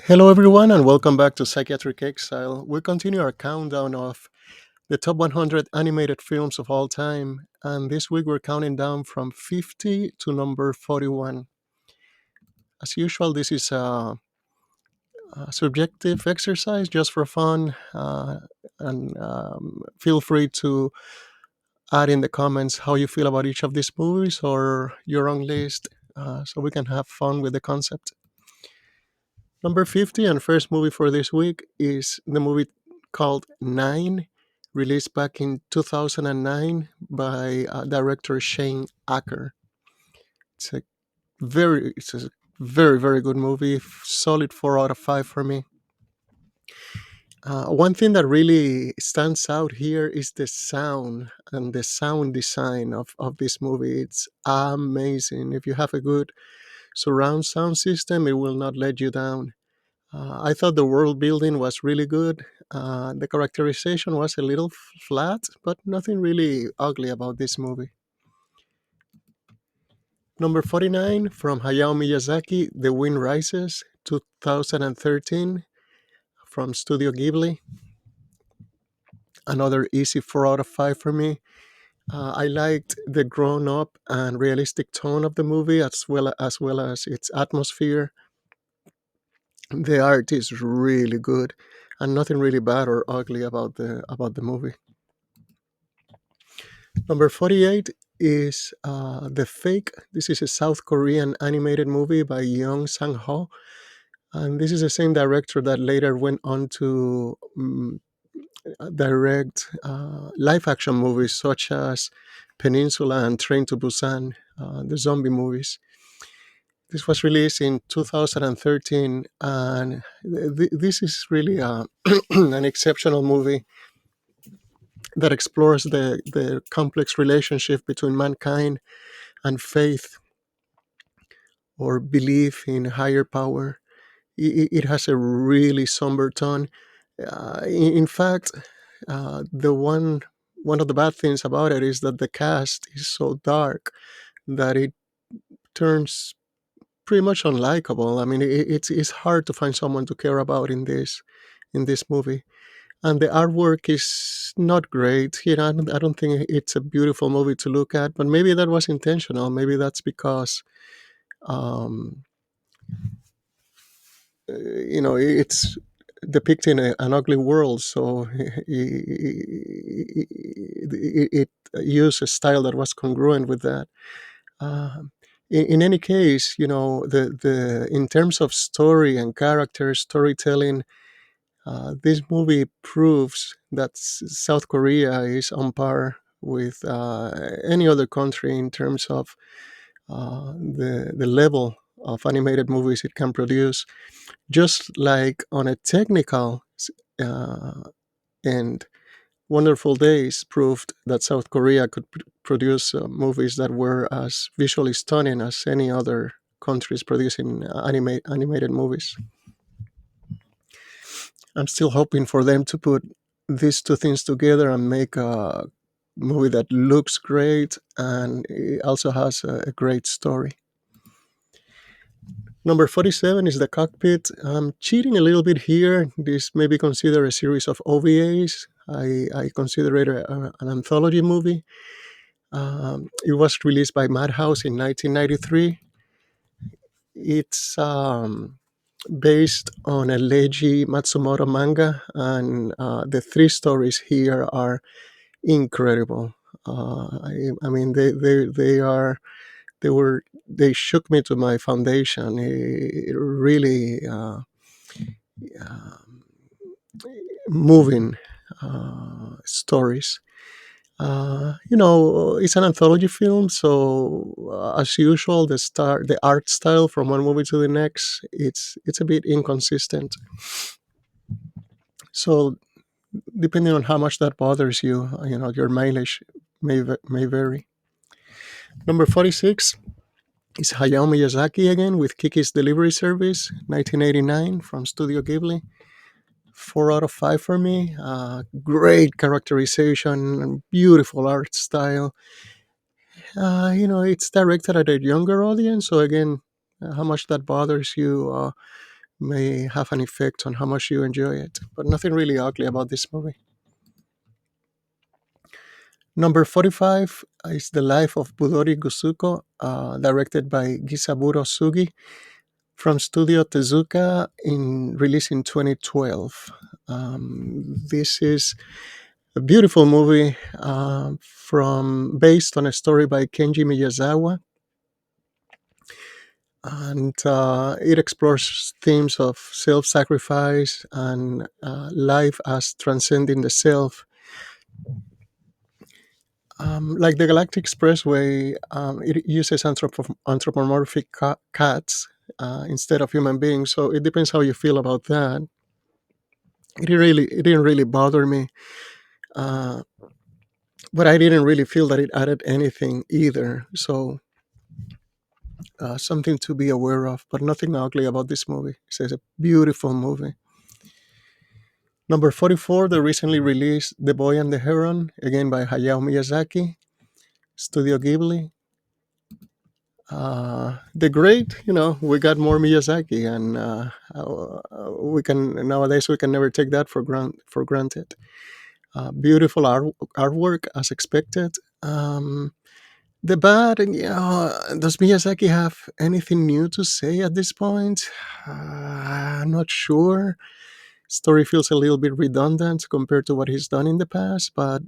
Hello, everyone, and welcome back to Psychiatric Exile. We continue our countdown of the top 100 animated films of all time, and this week we're counting down from 50 to number 41. As usual, this is a subjective exercise just for fun, and feel free to add in the comments how you feel about each of these movies or your own list so we can have fun with the concept. Number 50 and first movie for this week is the movie called Nine, released back in 2009 by director Shane Acker. It's a very good movie, solid 4 out of 5 for me. One thing that really stands out here is the sound and the sound design of this movie. It's amazing. If you have a good surround sound system, it will not let you down. I thought the world building was really good. The characterization was a little flat, but nothing really ugly about this movie. Number 49 from Hayao Miyazaki, The Wind Rises, 2013, from Studio Ghibli. Another easy 4 out of 5 for me. I liked the grown up and realistic tone of the movie as well as its atmosphere. The art is really good and nothing really bad or ugly about the movie. Number 48 is The Fake. This is a South Korean animated movie by Young Sang-ho. And this is the same director that later went on to direct live action movies such as Peninsula and Train to Busan, the zombie movies. This was released in 2013, and this is really an exceptional movie that explores the complex relationship between mankind and faith or belief in higher power. It has a really somber tone. In fact, one of the bad things about it is that the cast is so dark that it turns pretty much unlikable. I mean, it's hard to find someone to care about in this movie. And the artwork is not great. I don't think it's a beautiful movie to look at, but maybe that was intentional. Maybe that's because um, it's depicting an ugly world, so it used a style that was congruent with that. Um, in any case, the in terms of story and character storytelling, this movie proves that South Korea is on par with any other country in terms of the level of animated movies it can produce. Just like on a technical uh, end, Wonderful Days proved that South Korea could produce movies that were as visually stunning as any other countries producing animated movies. I'm still hoping for them to put these two things together and make a movie that looks great and it also has a great story. Number 47 is The Cockpit. I'm cheating a little bit here. This may be considered a series of OVAs. I consider it an anthology movie. It was released by Madhouse in 1993. It's based on a Leiji Matsumoto manga, and the three stories here are incredible. I mean, they shook me to my foundation. It really um, moving stories. It's an anthology film, so as usual, the art style from one movie to the next, it's a bit inconsistent. So depending on how much that bothers you, your mileage may vary. Number 46 is Hayao Miyazaki again with Kiki's Delivery Service, 1989, from Studio Ghibli. 4 out of 5 for me. Great characterization, beautiful art style. It's directed at a younger audience, so again, how much that bothers you. may have an effect on how much you enjoy it. But nothing really ugly about this movie. Number 45 is The Life of Budori Gusuko, directed by Gisaburo Sugi from Studio Tezuka, released in 2012. This is a beautiful movie based on a story by Kenji Miyazawa, and it explores themes of self-sacrifice and life as transcending the self. Like the Galactic Expressway, it uses anthropomorphic cats instead of human beings. So it depends how you feel about that. It didn't really bother me, uh, but I didn't really feel that it added anything either. So something to be aware of, but nothing ugly about this movie. It's a beautiful movie. Number 44, the recently released The Boy and the Heron, again by Hayao Miyazaki, Studio Ghibli. The great, we got more Miyazaki, and we can never take that for granted. Beautiful artwork as expected. The bad, does Miyazaki have anything new to say at this point? I'm not sure. Story feels a little bit redundant compared to what he's done in the past, but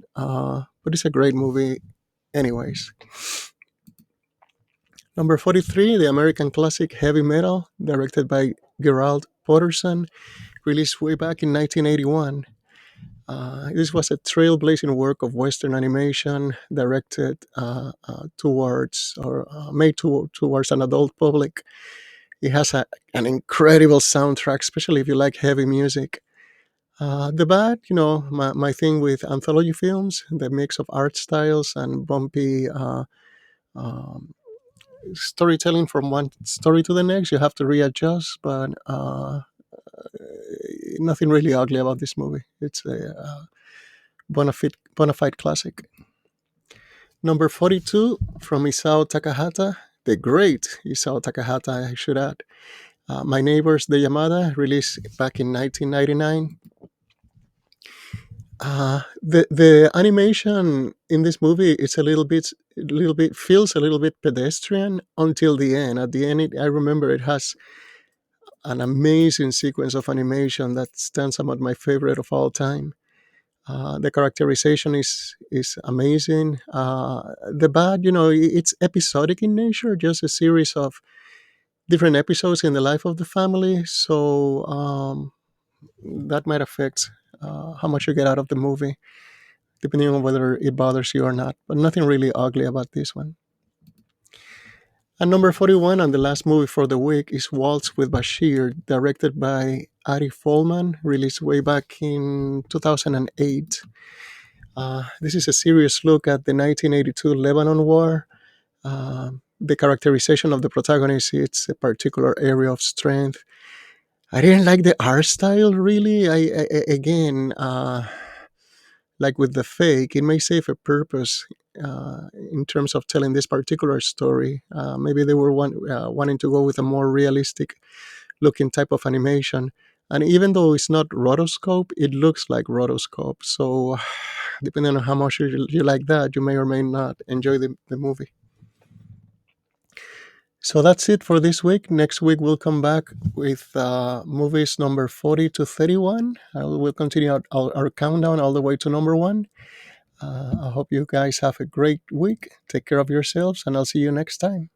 it's a great movie, anyways. Number 43, the American classic Heavy Metal, directed by Gerald Potterson, released way back in 1981. This was a trailblazing work of Western animation directed towards an adult public. It has an incredible soundtrack, especially if you like heavy music. The bad, my thing with anthology films, the mix of art styles and bumpy um, storytelling from one story to the next, you have to readjust, but nothing really ugly about this movie. It's a bona fide classic. Number 42 from Isao Takahata, the great Isao Takahata, I should add. My Neighbors, the Yamada, released back in 1999. The animation in this movie is a little bit feels a little bit pedestrian until the end. At the end, I remember it has an amazing sequence of animation that stands among my favorite of all time. The characterization is amazing. The bad, it's episodic in nature, just a series of different episodes in the life of the family. So that might affect how much you get out of the movie, depending on whether it bothers you or not. But nothing really ugly about this one. And number 41, and the last movie for the week, is Waltz with Bashir, directed by Ari Folman, released way back in 2008. This is a serious look at the 1982 Lebanon War. The characterization of the protagonist, it's a particular area of strength. I didn't like the art style really. Again, like with the fake, it may serve a purpose in terms of telling this particular story. Maybe they were wanting to go with a more realistic looking type of animation. And even though it's not rotoscope, it looks like rotoscope. So, depending on how much you like that, you may or may not enjoy the movie. So that's it for this week. Next week, we'll come back with movies number 40 to 31. We'll continue our countdown all the way to number one. I hope you guys have a great week. Take care of yourselves, and I'll see you next time.